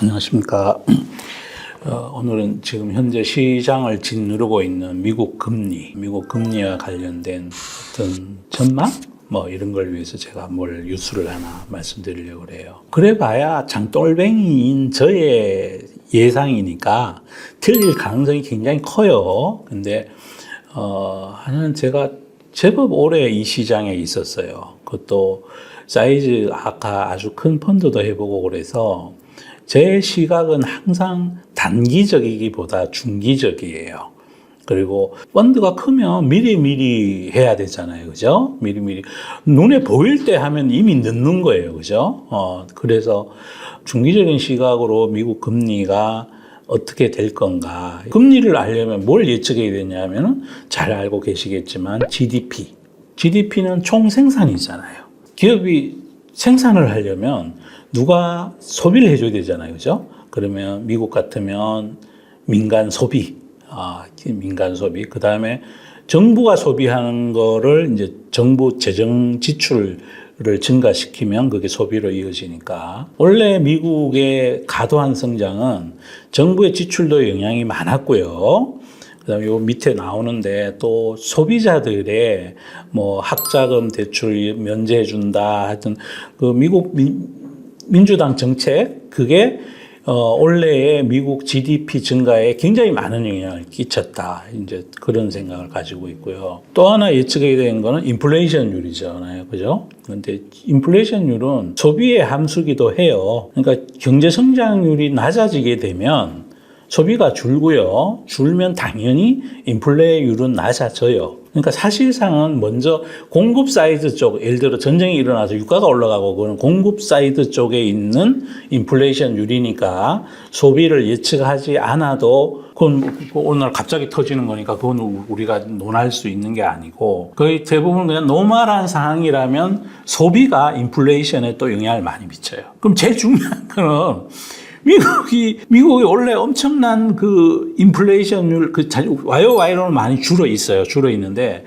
안녕하십니까. 오늘은 지금 현재 시장을 짓누르고 있는 미국 금리와 관련된 어떤 전망? 이런 걸 위해서 제가 뉴스를 하나 말씀드리려고 그래요. 그래봐야 장돌뱅이인 저의 예상이니까 틀릴 가능성이 굉장히 커요. 근데, 하나는 제가 제법 오래 이 시장에 있었어요. 그것도 사이즈 아까 아주 큰 펀드도 해보고 그래서 제 시각은 항상 단기적이기보다 중기적이에요. 그리고 펀드가 크면 미리 해야 되잖아요. 그죠? 미리. 눈에 보일 때 하면 이미 늦는 거예요. 그죠? 그래서 중기적인 시각으로 미국 금리가 어떻게 될 건가. 금리를 알려면 뭘 예측해야 되냐면은 잘 알고 계시겠지만 GDP. GDP는 총 생산이잖아요. 기업이 생산을 하려면 누가 소비를 해줘야 되잖아요. 그죠? 그러면 미국 같으면 민간 소비. 그 다음에 정부가 소비하는 거를 이제 정부 재정 지출을 증가시키면 그게 소비로 이어지니까. 원래 미국의 과도한 성장은 정부의 지출도 영향이 많았고요. 그 다음에 요 밑에 나오는데 또 소비자들의 학자금 대출 면제해준다 하여튼 그 미국 민주당 정책, 그게 올해의 미국 GDP 증가에 굉장히 많은 영향을 끼쳤다. 이제 그런 생각을 가지고 있고요. 또 하나 예측해야 되는 거는 인플레이션율이잖아요. 그죠? 근데 인플레이션율은 소비의 함수기도 해요. 그러니까 경제 성장률이 낮아지게 되면 소비가 줄고요. 줄면 당연히 인플레율은 낮아져요. 그러니까 사실상은 먼저 공급 사이드 쪽, 예를 들어 전쟁이 일어나서 유가가 올라가고 그건 공급 사이드 쪽에 있는 인플레이션율이니까 소비를 예측하지 않아도 그건 오늘 갑자기 터지는 거니까 그건 우리가 논할 수 있는 게 아니고 거의 대부분 그냥 노멀한 상황이라면 소비가 인플레이션에 또 영향을 많이 미쳐요. 그럼 제일 중요한 거는 미국이 원래 엄청난 그 인플레이션율, 와이로는 많이 줄어 있는데,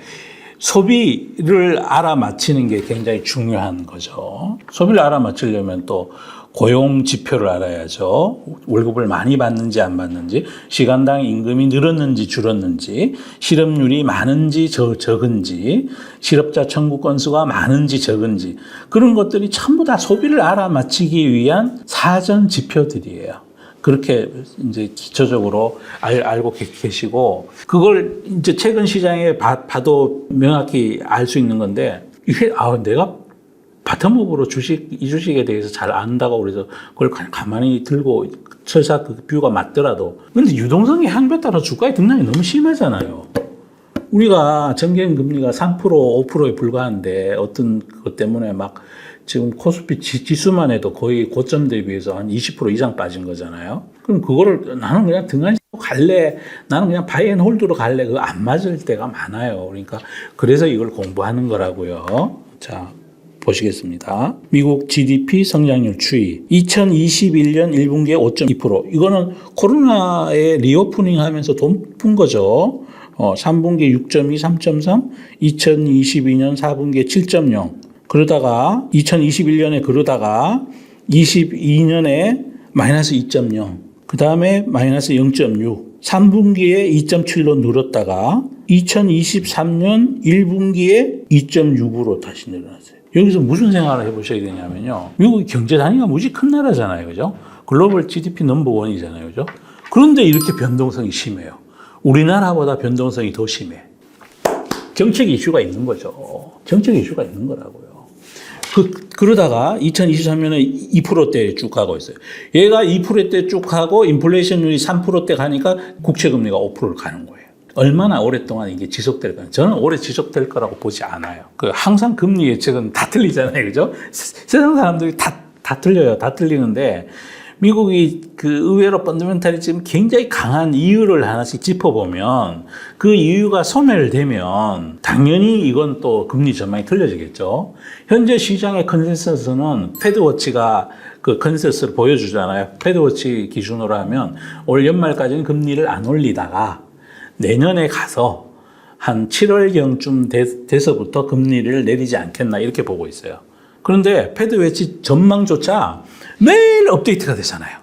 소비를 알아맞히는 게 굉장히 중요한 거죠. 소비를 알아맞히려면 또 고용 지표를 알아야죠. 월급을 많이 받는지 안 받는지, 시간당 임금이 늘었는지 줄었는지, 실업률이 많은지 적은지, 실업자 청구 건수가 많은지 적은지, 그런 것들이 전부 다 소비를 알아맞히기 위한 사전 지표들이에요. 그렇게 이제 기초적으로 알고 계시고, 그걸 이제 최근 시장에 봐도 명확히 알 수 있는 건데, 이게, 내가 바텀업으로 이 주식에 대해서 잘 안다고 그래서 그걸 가만히 들고 설사 그 뷰가 맞더라도. 근데 유동성의 향배에 따라 주가의 등락이 너무 심하잖아요. 우리가 정기금리가 3%, 5%에 불과한데 어떤 것 때문에 막 지금 코스피 지수만 해도 거의 고점 대비해서 한 20% 이상 빠진 거잖아요. 그럼 그거를 나는 그냥 등한시고 갈래. 나는 그냥 바이앤홀드로 갈래. 그거 안 맞을 때가 많아요. 그러니까 그래서 이걸 공부하는 거라고요. 자. 보시겠습니다. 미국 GDP 성장률 추이. 2021년 1분기에 5.2%. 이거는 코로나에 리오프닝 하면서 돈 푼 거죠. 3분기에 6.2, 3.3, 2022년 4분기에 7.0. 그러다가 2021년에 22년에 마이너스 2.0. 그 다음에 마이너스 0.6. 3분기에 2.7로 늘었다가 2023년 1분기에 2.6으로 다시 늘어났어요. 여기서 무슨 생각을 해보셔야 되냐면요. 미국이 경제 단위가 무지 큰 나라잖아요. 그죠? 글로벌 GDP 넘버1이잖아요. 그죠? 그런데 이렇게 변동성이 심해요. 우리나라보다 변동성이 더 심해. 정책 이슈가 있는 거죠. 정책 이슈가 있는 거라고요. 그러다가 2023년에 2%대 쭉 가고 있어요. 얘가 2%대 쭉 가고 인플레이션율이 3%대 가니까 국채금리가 5%를 가는 거예요. 얼마나 오랫동안 이게 지속될까요? 저는 오래 지속될 거라고 보지 않아요. 항상 금리 예측은 다 틀리잖아요. 그죠? 세상 사람들이 다 틀려요. 다 틀리는데, 미국이 의외로 펀더멘탈이 지금 굉장히 강한 이유를 하나씩 짚어보면, 그 이유가 소멸되면, 당연히 이건 또 금리 전망이 틀려지겠죠. 현재 시장의 컨센서스는 패드워치가 그 컨센서스를 보여주잖아요. 패드워치 기준으로 하면, 올 연말까지는 금리를 안 올리다가, 내년에 가서 한 7월경쯤 돼서부터 금리를 내리지 않겠나 이렇게 보고 있어요. 그런데 패드워치 전망조차 매일 업데이트가 되잖아요.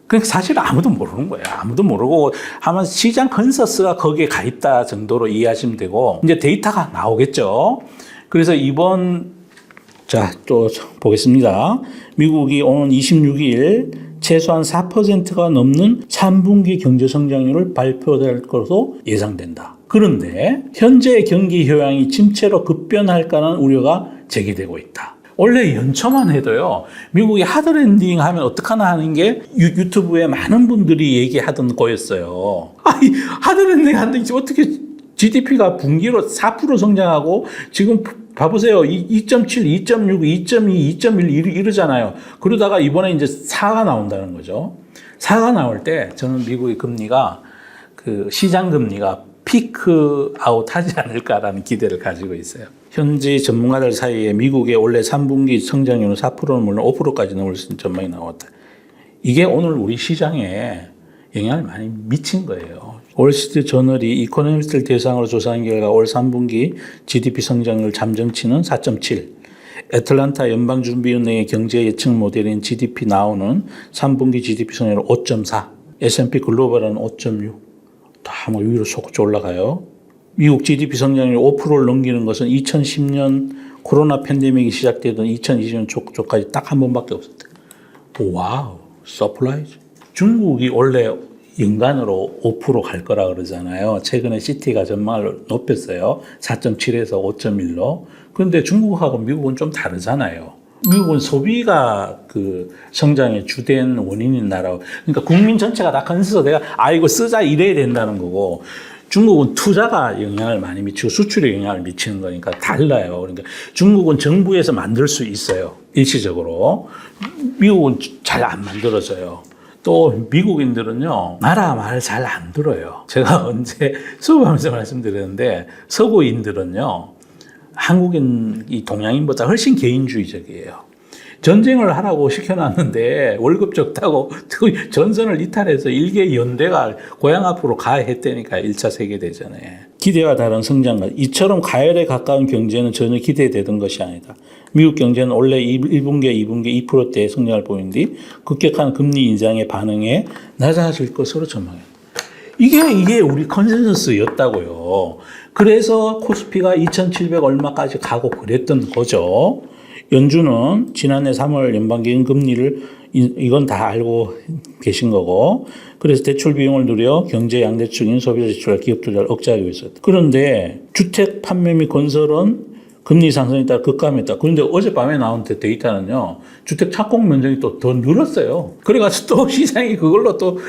그러니까 사실 아무도 모르는 거예요. 아무도 모르고 아마 시장 컨센서스가 거기에 가 있다 정도로 이해하시면 되고 이제 데이터가 나오겠죠. 그래서 자, 또 보겠습니다. 미국이 오는 26일 최소한 4%가 넘는 3분기 경제 성장률을 발표될 것으로 예상된다. 그런데 현재 경기 효용이 침체로 급변할까라는 우려가 제기되고 있다. 원래 연초만 해도요, 미국이 하드랜딩 하면 어떡하나 하는 게 유튜브에 많은 분들이 얘기하던 거였어요. 아니, 하드랜딩 하는데 어떻게 GDP가 분기로 4% 성장하고 지금 봐보세요. 2.7, 2.6, 2.2, 2.1 이러잖아요. 그러다가 이번에 이제 4가 나온다는 거죠. 4가 나올 때 저는 미국의 금리가 시장 금리가 피크 아웃 하지 않을까라는 기대를 가지고 있어요. 현지 전문가들 사이에 미국의 올해 3분기 성장률은 4%는 물론 5%까지 넘을 수 있는 전망이 나왔다. 이게 오늘 우리 시장에 영향을 많이 미친 거예요. 월스트리트 저널이 이코노미스트를 대상으로 조사한 결과 올 3분기 GDP 성장률 잠정치는 4.7, 애틀란타 연방준비은행의 경제 예측 모델인 GDP 나오는 3분기 GDP 성장률 5.4, S&P 글로벌은 5.6, 다 위로 솟구쳐 올라가요. 미국 GDP 성장률 5%를 넘기는 것은 2010년 코로나 팬데믹이 시작되던 2020년 초까지 딱 한 번밖에 없었대. 와우, 서프라이즈. 중국이 원래 연간으로 5% 갈 거라 그러잖아요. 최근에 CT가 전망을 높였어요. 4.7에서 5.1로. 그런데 중국하고 미국은 좀 다르잖아요. 미국은 소비가 성장의 주된 원인인 나라고. 그러니까 국민 전체가 다 컨센서스 내가 이거 쓰자 이래야 된다는 거고, 중국은 투자가 영향을 많이 미치고 수출에 영향을 미치는 거니까 달라요. 그러니까 중국은 정부에서 만들 수 있어요. 일시적으로. 미국은 잘 안 만들어져요. 또 미국인들은요, 나라 말 잘 안 들어요. 제가 언제 수업하면서 말씀드렸는데 서구인들은요, 한국인, 이 동양인보다 훨씬 개인주의적이에요. 전쟁을 하라고 시켜놨는데 월급 적다고 전선을 이탈해서 일개 연대가 고향 앞으로 가야 했다니까 1차 세계대전에. 기대와 다른 성장과 이처럼 가열에 가까운 경제는 전혀 기대되던 것이 아니다. 미국 경제는 원래 1분기에 2분기 2%대의 성장을 보이는 뒤 급격한 금리 인상에 반응해 낮아질 것으로 전망했다. 이게 우리 컨센서스였다고요. 그래서 코스피가 2,700 얼마까지 가고 그랬던 거죠. 연준은 지난해 3월 연방기금 금리를 이건 다 알고 계신 거고, 그래서 대출 비용을 누려 경제 양대축인 소비자 지출과 기업 투자를 억제하기 위해서였다. 그런데 주택 판매 및 건설은 금리 상승에 따라 급감했다. 그런데 어젯밤에 나온 데이터는요, 주택 착공 면적이 또 더 늘었어요. 그래가지고 또 시장이 그걸로 또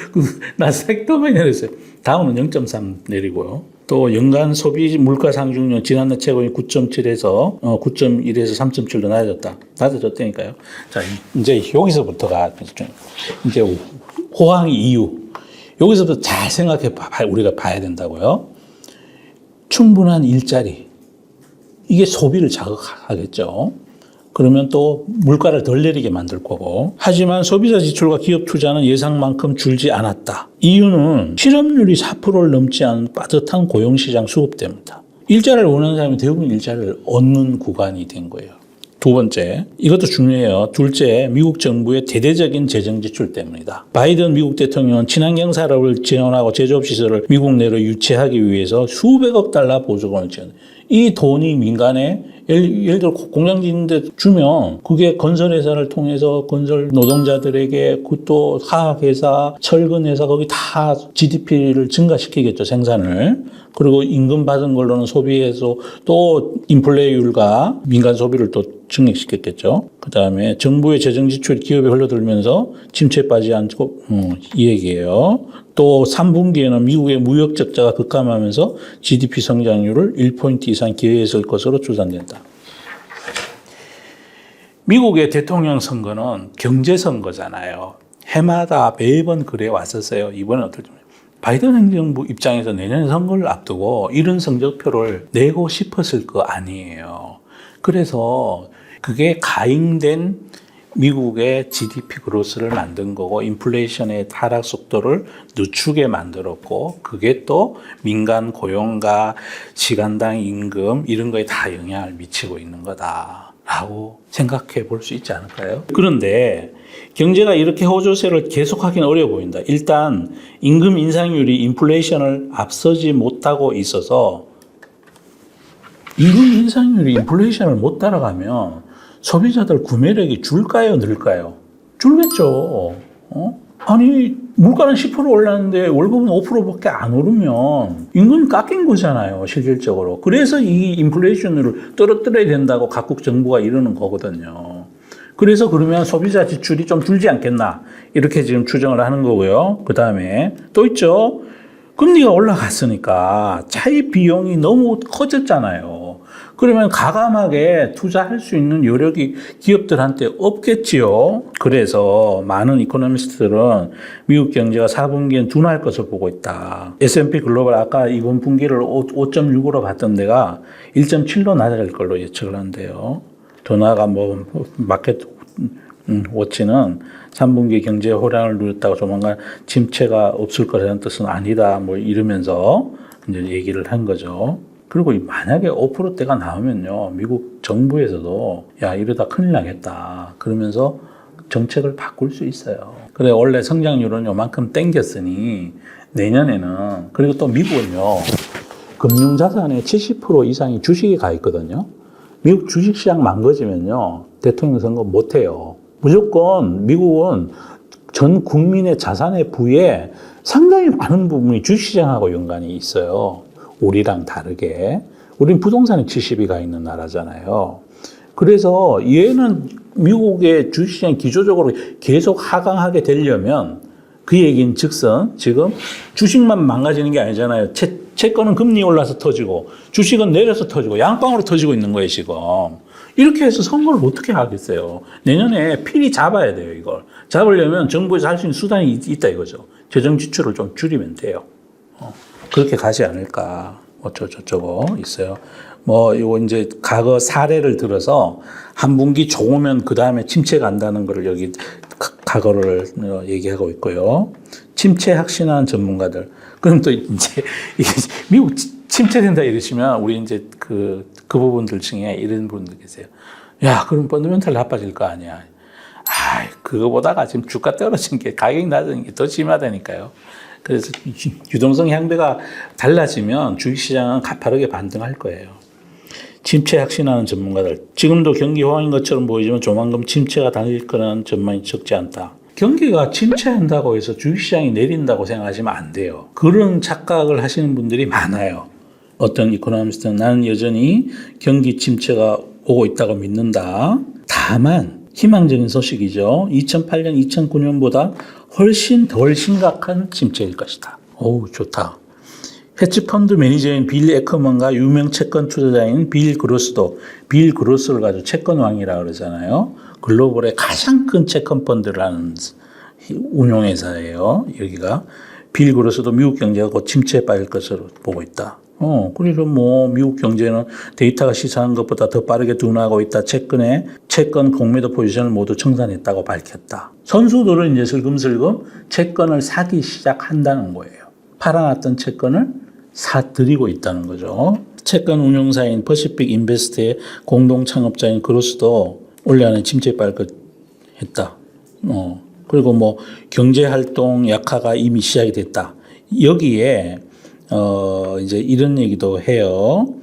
나스닥이 더 많이 내렸어요. 다음은 0.3 내리고요. 또 연간 소비 물가 상승률 지난해 최고인 9.7에서 9.1에서 3.7로 낮아졌다니까요. 자, 이제 여기서부터가 이제 호황의 이유. 여기서부터 잘 우리가 봐야 된다고요. 충분한 일자리. 이게 소비를 자극하겠죠. 그러면 또 물가를 덜 내리게 만들 거고. 하지만 소비자 지출과 기업 투자는 예상만큼 줄지 않았다. 이유는 실업률이 4%를 넘지 않은 빠듯한 고용시장 수급 때문이다. 일자리를 원하는 사람이 대부분 일자리를 얻는 구간이 된 거예요. 두 번째, 이것도 중요해요. 둘째, 미국 정부의 대대적인 재정 지출 때문이다. 바이든 미국 대통령은 친환경 산업을 지원하고 제조업 시설을 미국 내로 유치하기 위해서 수백억 달러 보조금을 지원. 이 돈이 민간에 예를 들어 공장 짓는데 주면 그게 건설회사를 통해서 건설 노동자들에게 또 화학회사, 철근회사 거기 다 GDP를 증가시키겠죠, 생산을. 그리고 임금 받은 걸로는 소비해서 또 인플레이율과 민간 소비를 또 증액시켰겠죠. 그 다음에 정부의 재정 지출이 기업에 흘러들면서 침체에 빠지지 않고 이 얘기예요. 또 3분기에는 미국의 무역 적자가 급감하면서 GDP 성장률을 1포인트 이상 기회했을 것으로 추산된다. 미국의 대통령 선거는 경제 선거잖아요. 해마다 매번 그래 왔었어요. 이번엔 어떨지 모르겠어요. 바이든 행정부 입장에서 내년 선거를 앞두고 이런 성적표를 내고 싶었을 거 아니에요. 그래서 그게 가잉된 미국의 GDP 그로스를 만든 거고 인플레이션의 하락 속도를 늦추게 만들었고 그게 또 민간 고용과 시간당 임금 이런 거에 다 영향을 미치고 있는 거다. 라고 생각해 볼 수 있지 않을까요? 그런데 경제가 이렇게 호조세를 계속하기는 어려워 보인다. 일단 임금 인상률이 인플레이션을 앞서지 못하고 있어서 임금 인상률이 인플레이션을 못 따라가면 소비자들 구매력이 줄까요, 늘까요? 줄겠죠. 아니 물가는 10% 올랐는데 월급은 5%밖에 안 오르면 임금이 깎인 거잖아요, 실질적으로. 그래서 이 인플레이션을 떨어뜨려야 된다고 각국 정부가 이러는 거거든요. 그래서 그러면 소비자 지출이 좀 줄지 않겠나, 이렇게 지금 추정을 하는 거고요. 그 다음에 또 있죠. 금리가 올라갔으니까 차입 비용이 너무 커졌잖아요. 그러면 가감하게 투자할 수 있는 여력이 기업들한테 없겠지요. 그래서 많은 이코노미스트들은 미국 경제가 4분기엔 둔화할 것을 보고 있다. S&P 글로벌 아까 이번 분기를 5.6으로 봤던 데가 1.7로 낮아질 걸로 예측을 한대요. 둔화가 뭐 마켓 워치는 3분기 경제 호량을 누렸다고 조만간 침체가 없을 거라는 뜻은 아니다, 뭐 이러면서 이제 얘기를 한 거죠. 그리고 만약에 5%대가 나오면요, 미국 정부에서도 야, 이러다 큰일 나겠다 그러면서 정책을 바꿀 수 있어요. 그래, 원래 성장률은 요만큼 땡겼으니 내년에는, 그리고 또 미국은요, 금융자산의 70% 이상이 주식에 가 있거든요. 미국 주식시장 망가지면요, 대통령 선거 못해요. 무조건 미국은 전 국민의 자산의 부에 상당히 많은 부분이 주식시장하고 연관이 있어요. 우리랑 다르게. 우린 부동산에 70이 가 있는 나라잖아요. 그래서 얘는 미국의 주식시장이 기조적으로 계속 하강하게 되려면, 그 얘기는 즉슨 지금 주식만 망가지는 게 아니잖아요. 채권은 금리 올라서 터지고 주식은 내려서 터지고 양방으로 터지고 있는 거예요, 지금. 이렇게 해서 선거를 어떻게 하겠어요? 내년에 필히 잡아야 돼요, 이걸. 잡으려면 정부에서 할 수 있는 수단이 있다 이거죠. 재정 지출을 좀 줄이면 돼요. 그렇게 가지 않을까. 어쩌고저쩌고 있어요. 뭐, 이거 이제 과거 사례를 들어서 한 분기 좋으면 그 다음에 침체 간다는 거를 여기 과거를 얘기하고 있고요. 침체 확신하는 전문가들. 그럼 또 이제 미국 침체된다 이러시면 우리 이제 그 부분들 중에 이런 분들 계세요. 야, 그럼 펀더멘탈 나빠질 거 아니야. 그거보다가 지금 주가 떨어진 게, 가격이 낮은 게 더 심하다니까요. 그래서 유동성 향배가 달라지면 주식시장은 가파르게 반등할 거예요. 침체 확신하는 전문가들. 지금도 경기 호황인 것처럼 보이지만 조만간 침체가 당길 거라는 전망이 적지 않다. 경기가 침체한다고 해서 주식시장이 내린다고 생각하시면 안 돼요. 그런 착각을 하시는 분들이 많아요. 어떤 이코노미스트는 나는 여전히 경기 침체가 오고 있다고 믿는다. 다만 희망적인 소식이죠. 2008년, 2009년보다 훨씬 덜 심각한 침체일 것이다. 어우, 좋다. 헤지펀드 매니저인 빌 에커먼과 유명 채권 투자자인 빌 그로스도, 빌 그로스를 가지고 채권왕이라고 그러잖아요. 글로벌의 가장 큰 채권 펀드를 하는 운용회사예요. 여기가. 빌 그로스도 미국 경제가 곧 침체에 빠질 것으로 보고 있다. 그래서 뭐 미국 경제는 데이터가 시사하는 것보다 더 빠르게 둔화하고 있다. 채권 공매도 포지션을 모두 청산했다고 밝혔다. 선수들은 이제 슬금슬금 채권을 사기 시작한다는 거예요. 팔아놨던 채권을 사들이고 있다는 거죠. 채권 운용사인 퍼시픽 인베스트의 공동 창업자인 그로스도 올해 안에 침체에 빠질 것 했다. 그리고 뭐 경제 활동 약화가 이미 시작이 됐다. 여기에 이제 이런 얘기도 해요.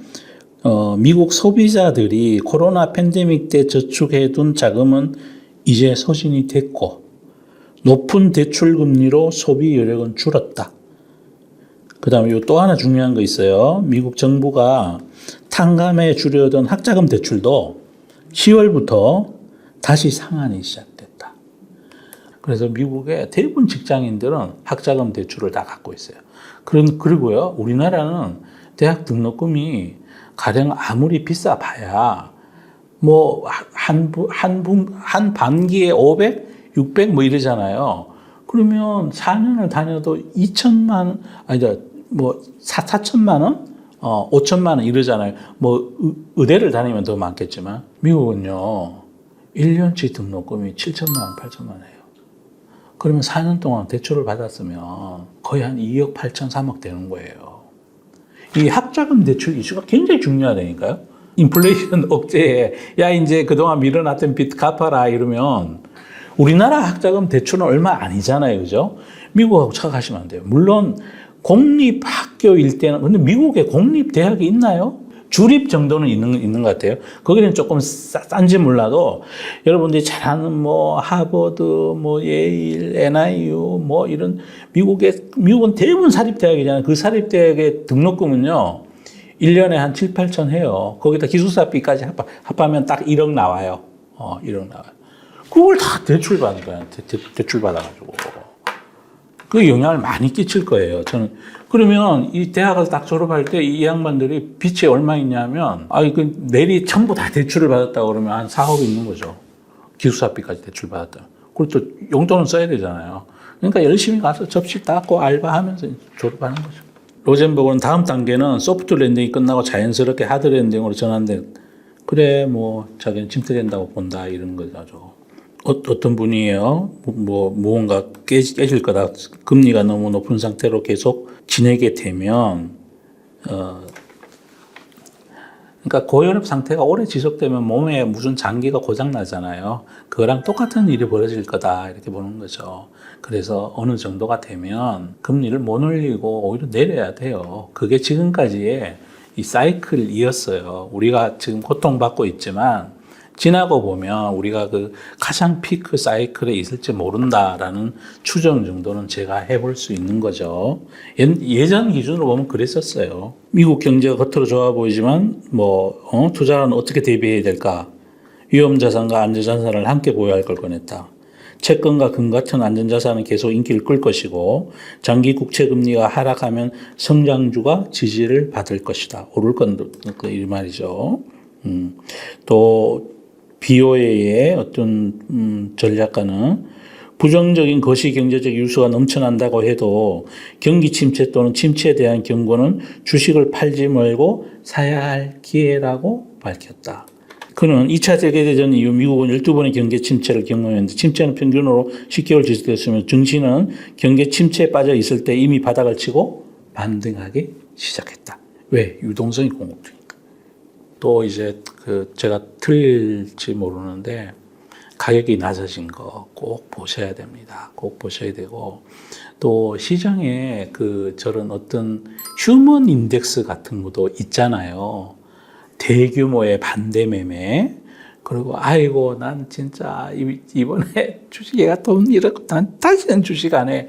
미국 소비자들이 코로나 팬데믹 때 저축해둔 자금은 이제 소진이 됐고, 높은 대출 금리로 소비 여력은 줄었다. 그 다음에 또 하나 중요한 거 있어요. 미국 정부가 탕감해 주려던 학자금 대출도 10월부터 다시 상한이 시작됐다. 그래서 미국의 대부분 직장인들은 학자금 대출을 다 갖고 있어요. 그리고요, 우리나라는 대학 등록금이 가령 아무리 비싸 봐야 뭐 한 반기에 500, 600 뭐 이러잖아요. 그러면 4년을 다녀도 2천만, 뭐 4천만 원? 5천만 원 이러잖아요. 뭐 의대를 다니면 더 많겠지만 미국은요, 1년치 등록금이 7천만 원, 8천만 원이에요. 그러면 4년 동안 대출을 받았으면 거의 한 2억 8천, 3억 되는 거예요. 이 학자금 대출 이슈가 굉장히 중요하다니까요. 인플레이션 억제에 야 이제 그동안 밀어놨던 빚 갚아라 이러면 우리나라 학자금 대출은 얼마 아니잖아요, 그죠? 미국하고 착각하시면 안 돼요. 물론 공립 학교일 때는 근데 미국에 공립 대학이 있나요? 주립 정도는 있는 것 같아요. 거기는 조금 싼지 몰라도 여러분들이 잘 아는 뭐 하버드, 뭐 예일, NIU 뭐 이런 미국은 대부분 사립대학이잖아요. 그 사립대학의 등록금은요. 1년에 한 7, 8천 해요. 거기다 기숙사비까지 합하면 딱 1억 나와요. 1억 나와요. 그걸 다 대출 받는 거야. 대출 받아가지고. 그 영향을 많이 끼칠 거예요. 저는. 그러면 이 대학을 딱 졸업할 때 이 양반들이 빚이 얼마 있냐면, 내리 전부 다 대출을 받았다고 그러면 한 4억 있는 거죠. 기숙사비까지 대출 받았다. 그리고 또 용돈은 써야 되잖아요. 그러니까 열심히 가서 접시 닦고 알바하면서 졸업하는 거죠. 로젠버그는 다음 단계는 소프트 랜딩이 끝나고 자연스럽게 하드 랜딩으로 전환돼. 그래, 뭐, 자기는 침체된다고 본다. 이런 거죠. 어떤 분이에요? 무언가 깨질 거다. 금리가 너무 높은 상태로 계속 지내게 되면, 그러니까 고혈압 상태가 오래 지속되면 몸에 무슨 장기가 고장 나잖아요. 그거랑 똑같은 일이 벌어질 거다. 이렇게 보는 거죠. 그래서 어느 정도가 되면 금리를 못 올리고 오히려 내려야 돼요. 그게 지금까지의 이 사이클이었어요. 우리가 지금 고통받고 있지만 지나고 보면 우리가 그 가장 피크 사이클에 있을지 모른다라는 추정 정도는 제가 해볼 수 있는 거죠. 예전 기준으로 보면 그랬었어요. 미국 경제가 겉으로 좋아 보이지만 투자는 어떻게 대비해야 될까? 위험자산과 안전자산을 함께 보유할 걸 권했다. 채권과 금 같은 안전자산은 계속 인기를 끌 것이고 장기 국채 금리가 하락하면 성장주가 지지를 받을 것이다. 오를 건 이 말이죠. 또 BOA의 어떤 전략가는 부정적인 거시 경제적 유수가 넘쳐난다고 해도 경기 침체 또는 침체에 대한 경고는 주식을 팔지 말고 사야 할 기회라고 밝혔다. 그는 2차 세계대전 이후 미국은 12번의 경제 침체를 경험했는데 침체는 평균으로 10개월 지속됐으며 증시는 경제 침체에 빠져 있을 때 이미 바닥을 치고 반등하기 시작했다. 왜? 유동성이 공급되니까. 또 이제 제가 틀릴지 모르는데 가격이 낮아진 거 꼭 보셔야 됩니다. 꼭 보셔야 되고 또 시장에 저런 어떤 휴먼 인덱스 같은 것도 있잖아요. 대규모의 반대 매매 그리고 아이고 난 진짜 이번에 주식에 돈 잃었고 난 다시는 주식 안 해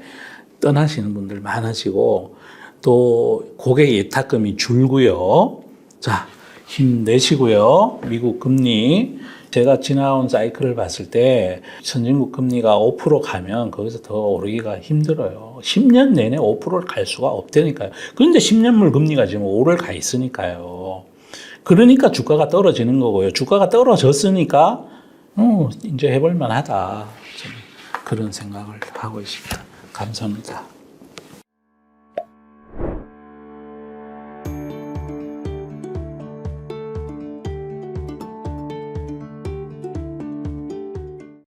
떠나시는 분들 많아지고 또 고객 예탁금이 줄고요. 자 힘내시고요. 미국 금리 제가 지나온 사이클을 봤을 때 선진국 금리가 5% 가면 거기서 더 오르기가 힘들어요. 10년 내내 5%를 갈 수가 없다니까요. 그런데 10년물 금리가 지금 5를 가 있으니까요. 그러니까 주가가 떨어지는 거고요. 주가가 떨어졌으니까 이제 해볼 만하다. 그런 생각을 하고 있습니다. 감사합니다.